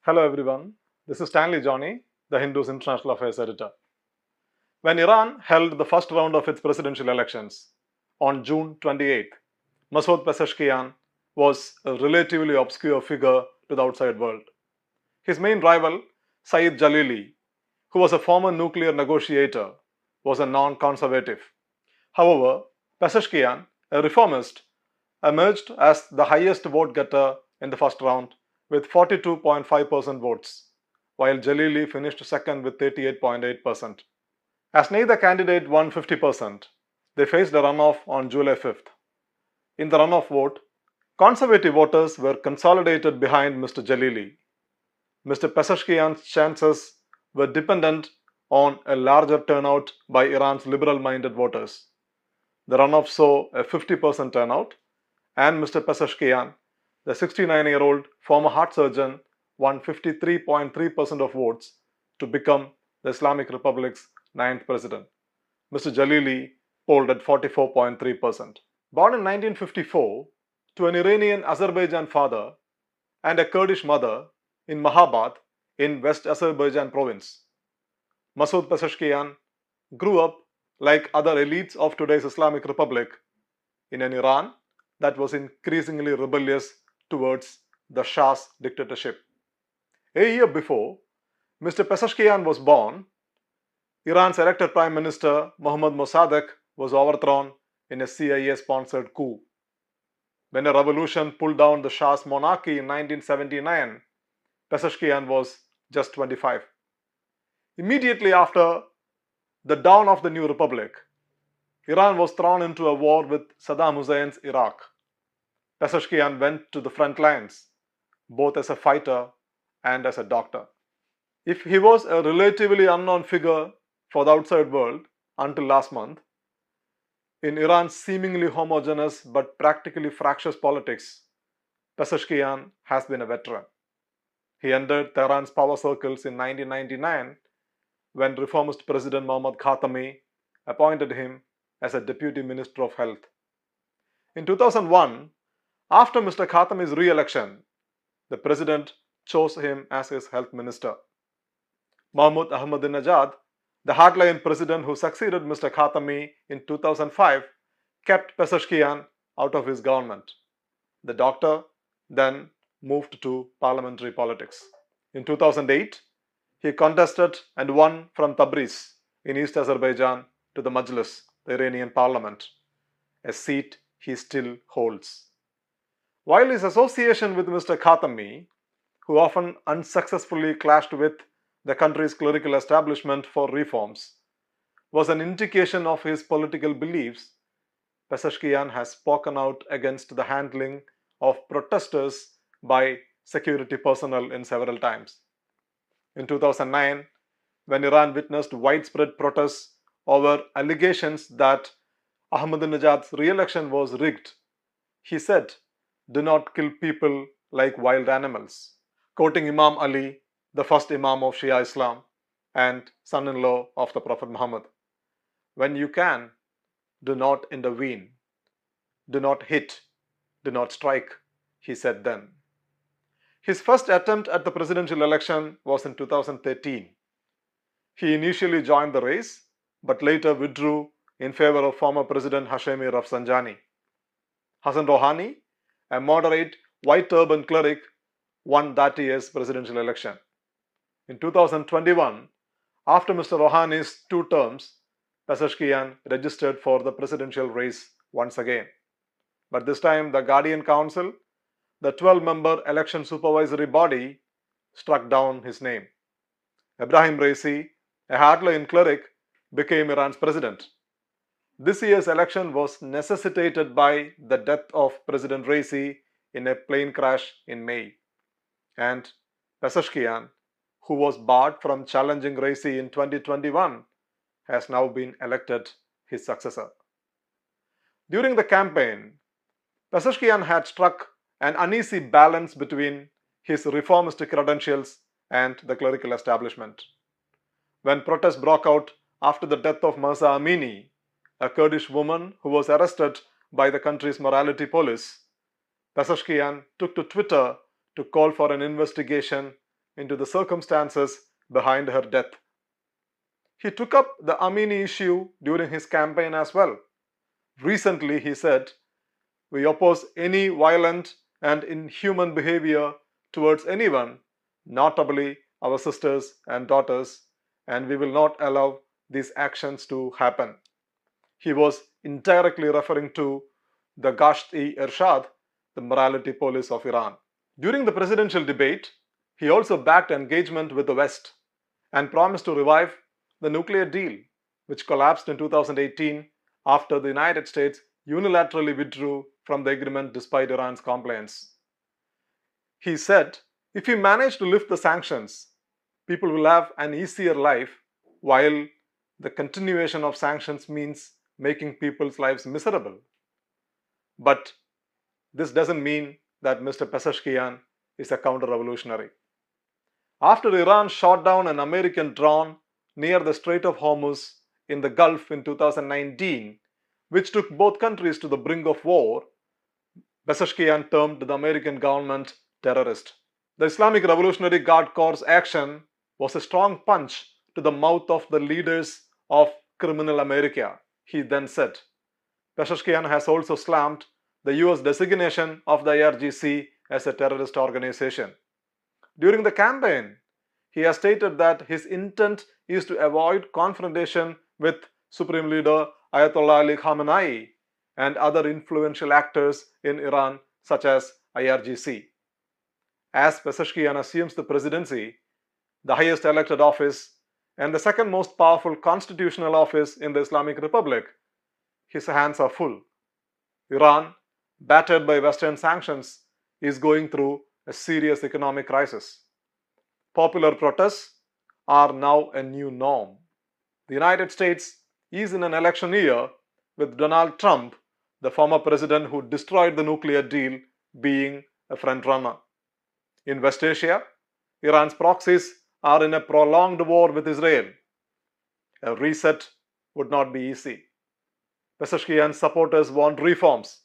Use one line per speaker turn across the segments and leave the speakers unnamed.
Hello everyone, this is Stanley Johnny, the Hindu's International Affairs Editor. When Iran held the first round of its presidential elections on June 28th, Masoud Pezeshkian was a relatively obscure figure to the outside world. His main rival, Saeed Jalili, who was a former nuclear negotiator, was a non-conservative. However, Pezeshkian, a reformist, emerged as the highest vote getter in the first round with 42.5% votes, while Jalilee finished second with 38.8%. As neither candidate won 50%, they faced a runoff on July 5th. In the runoff vote, conservative voters were consolidated behind Mr. Jalili. Mr. Pezeshkian's chances were dependent on a larger turnout by Iran's liberal-minded voters. The runoff saw a 50% turnout, and Mr. Pezeshkian, the 69-year-old former heart surgeon, won 53.3% of votes to become the Islamic Republic's ninth president. Mr. Jalili polled at 44.3%. Born in 1954 to an Iranian-Azerbaijan father and a Kurdish mother in Mahabad in West Azerbaijan province, Masoud Pezeshkian grew up like other elites of today's Islamic Republic in an Iran that was increasingly rebellious towards the Shah's dictatorship. A year before Mr. Pezeshkian was born, Iran's elected Prime Minister Mohammad Mossadegh was overthrown in a CIA-sponsored coup. When a revolution pulled down the Shah's monarchy in 1979, Pezeshkian was just 25. Immediately after the dawn of the new republic, Iran was thrown into a war with Saddam Hussein's Iraq. Pezeshkian went to the front lines, both as a fighter and as a doctor. If he was a relatively unknown figure for the outside world until last month, in Iran's seemingly homogeneous but practically fractious politics, Pezeshkian has been a veteran. He entered Tehran's power circles in 1999 when reformist President Mohammad Khatami appointed him as a Deputy Minister of Health. In 2001, after Mr. Khatami's re-election, the President chose him as his health minister. Mahmoud Ahmadinejad, the hardline president who succeeded Mr. Khatami in 2005, kept Pezeshkian out of his government. The doctor then moved to parliamentary politics. In 2008, he contested and won from Tabriz in East Azerbaijan to the Majlis, the Iranian parliament, a seat he still holds. While his association with Mr. Khatami, who often unsuccessfully clashed with the country's clerical establishment for reforms, was an indication of his political beliefs, Pezeshkian has spoken out against the handling of protesters by security personnel in several times. In 2009, when Iran witnessed widespread protests over allegations that Ahmadinejad's re-election was rigged, he said, "Do not kill people like wild animals," quoting Imam Ali, the first Imam of Shia Islam and son-in-law of the Prophet Muhammad. "When you can, do not intervene, do not hit, do not strike," he said then. His first attempt at the presidential election was in 2013. He initially joined the race, but later withdrew in favor of former President Hashemi Rafsanjani. Hassan Rouhani, a moderate white turban cleric, won that year's presidential election. In 2021, after Mr. Rouhani's two terms, Pezeshkian registered for the presidential race once again. But this time, the Guardian Council, the 12-member election supervisory body, struck down his name. Ebrahim Raisi, a hardline cleric, became Iran's president. This year's election was necessitated by the death of President Raisi in a plane crash in May. And Pezeshkian, who was barred from challenging Raisi in 2021, has now been elected his successor. During the campaign, Pezeshkian had struck an uneasy balance between his reformist credentials and the clerical establishment. When protests broke out after the death of Mahsa Amini, a Kurdish woman who was arrested by the country's morality police, Pezeshkian took to Twitter to call for an investigation into the circumstances behind her death. He took up the Amini issue during his campaign as well. Recently, he said, "We oppose any violent and inhuman behavior towards anyone, notably our sisters and daughters, and we will not allow these actions to happen." He was indirectly referring to the Gasht-e-Irshad, the morality police of Iran. During the presidential debate, he also backed engagement with the West and promised to revive the nuclear deal, which collapsed in 2018 after the United States unilaterally withdrew from the agreement despite Iran's complaints. He said, "If we manage to lift the sanctions, people will have an easier life, while the continuation of sanctions means making people's lives miserable." But this doesn't mean that Mr. Pezeshkian is a counter-revolutionary. After Iran shot down an American drone near the Strait of Hormuz in the Gulf in 2019, which took both countries to the brink of war, Pezeshkian termed the American government terrorist. The Islamic Revolutionary Guard Corps' action was a strong punch to the mouth of the leaders of criminal America, he then said. Pezeshkian has also slammed the US designation of the IRGC as a terrorist organization. During the campaign, he has stated that his intent is to avoid confrontation with Supreme Leader Ayatollah Ali Khamenei and other influential actors in Iran such as IRGC. As Pezeshkian assumes the presidency, the highest elected office and the second most powerful constitutional office in the Islamic Republic, his hands are full. Iran, battered by Western sanctions, is going through a serious economic crisis. Popular protests are now a new norm. The United States is in an election year, with Donald Trump, the former president who destroyed the nuclear deal, being a frontrunner. In West Asia, Iran's proxies are in a prolonged war with Israel. A reset would not be easy. Pezeshkian's supporters want reforms,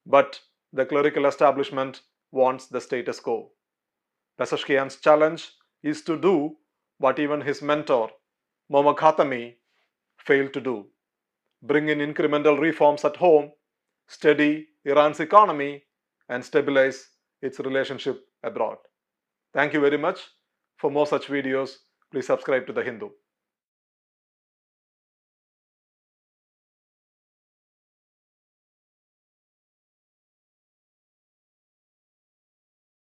but the clerical establishment wants the status quo. Pezeshkian's challenge is to do what even his mentor, Mohammad Khatami, failed to do: bring in incremental reforms at home, steady Iran's economy, and stabilize its relationship abroad. Thank you very much. For more such videos, please subscribe to The Hindu.